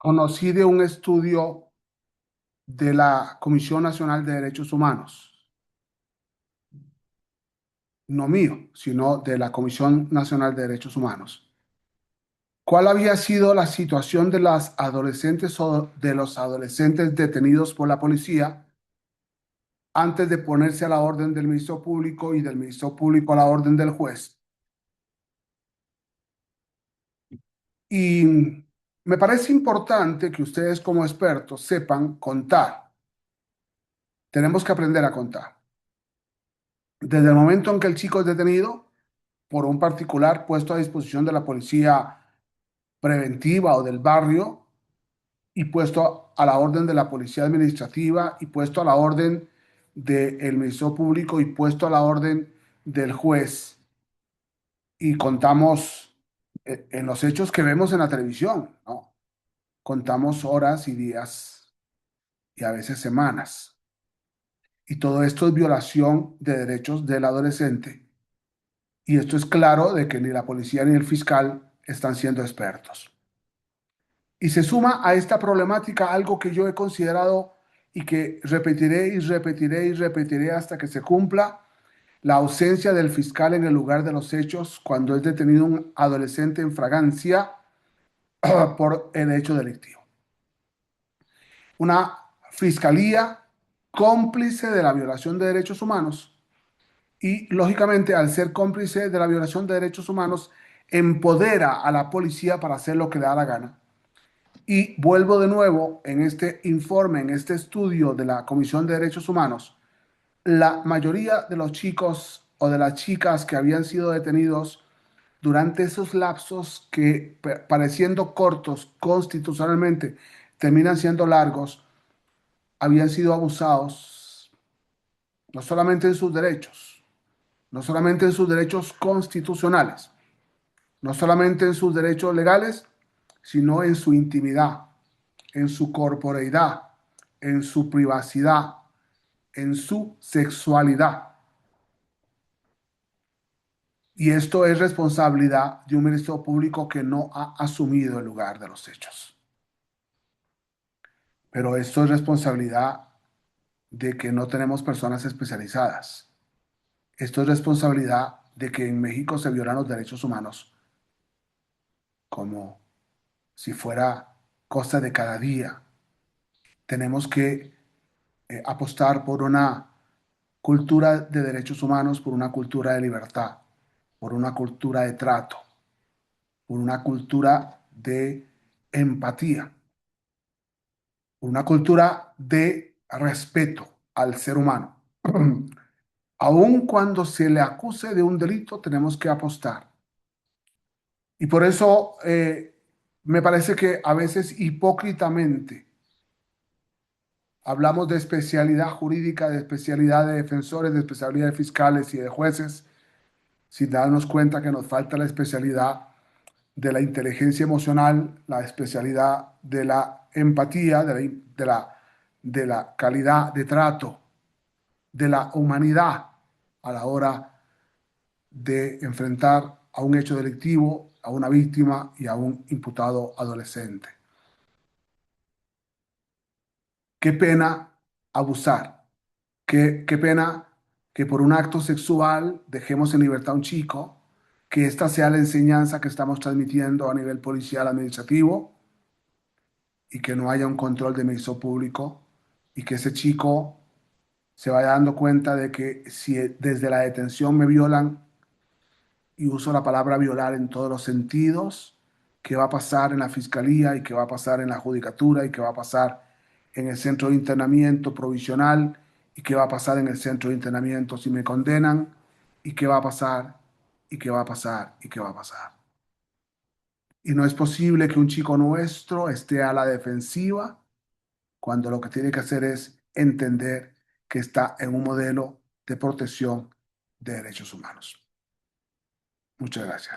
Conocí de un estudio de la Comisión Nacional de Derechos Humanos, no mío, sino de la Comisión Nacional de Derechos Humanos. ¿Cuál había sido la situación de las adolescentes o de los adolescentes detenidos por la policía antes de ponerse a la orden del Ministerio Público y del Ministerio Público a la orden del juez? Y me parece importante que ustedes como expertos sepan contar. Tenemos que aprender a contar. Desde el momento en que el chico es detenido por un particular puesto a disposición de la policía preventiva o del barrio y puesto a la orden de la policía administrativa y puesto a la orden del Ministerio Público y puesto a la orden del juez, y contamos en los hechos que vemos en la televisión, ¿no? Contamos horas y días y a veces semanas. Y todo esto es violación de derechos del adolescente. Y esto es claro de que ni la policía ni el fiscal están siendo expertos. Y se suma a esta problemática algo que yo he considerado y que repetiré y repetiré y repetiré hasta que se cumpla: la ausencia del fiscal en el lugar de los hechos cuando es detenido un adolescente en fragancia por el hecho delictivo. Una fiscalía cómplice de la violación de derechos humanos y, lógicamente, al ser cómplice de la violación de derechos humanos, empodera a la policía para hacer lo que le da la gana. Y vuelvo de nuevo en este informe, en este estudio de la Comisión de Derechos Humanos: la mayoría de los chicos o de las chicas que habían sido detenidos durante esos lapsos que, pareciendo cortos constitucionalmente, terminan siendo largos, habían sido abusados no solamente en sus derechos, no solamente en sus derechos constitucionales, no solamente en sus derechos legales, sino en su intimidad, en su corporeidad, en su privacidad, en su sexualidad. Y esto es responsabilidad de un Ministerio Público que no ha asumido el lugar de los hechos. Pero esto es responsabilidad de que no tenemos personas especializadas. Esto es responsabilidad de que en México se violan los derechos humanos como si fuera cosa de cada día. Tenemos que apostar por una cultura de derechos humanos, por una cultura de libertad, por una cultura de trato, por una cultura de empatía, por una cultura de respeto al ser humano. Aun cuando se le acuse de un delito, tenemos que apostar. Y por eso me parece que a veces hipócritamente hablamos de especialidad jurídica, de especialidad de defensores, de especialidad de fiscales y de jueces, sin darnos cuenta que nos falta la especialidad de la inteligencia emocional, la especialidad de la empatía, de la calidad de trato, de la humanidad a la hora de enfrentar a un hecho delictivo, a una víctima y a un imputado adolescente. Qué pena abusar, qué pena que por un acto sexual dejemos en libertad a un chico, que esta sea la enseñanza que estamos transmitiendo a nivel policial administrativo y que no haya un control de Ministerio Público y que ese chico se vaya dando cuenta de que si desde la detención me violan, y uso la palabra violar en todos los sentidos, qué va a pasar en la fiscalía y qué va a pasar en la judicatura y qué va a pasar en el centro de internamiento provisional y qué va a pasar en el centro de internamiento si me condenan y qué va a pasar y qué va a pasar y qué va a pasar. Y no es posible que un chico nuestro esté a la defensiva cuando lo que tiene que hacer es entender que está en un modelo de protección de derechos humanos. Muchas gracias.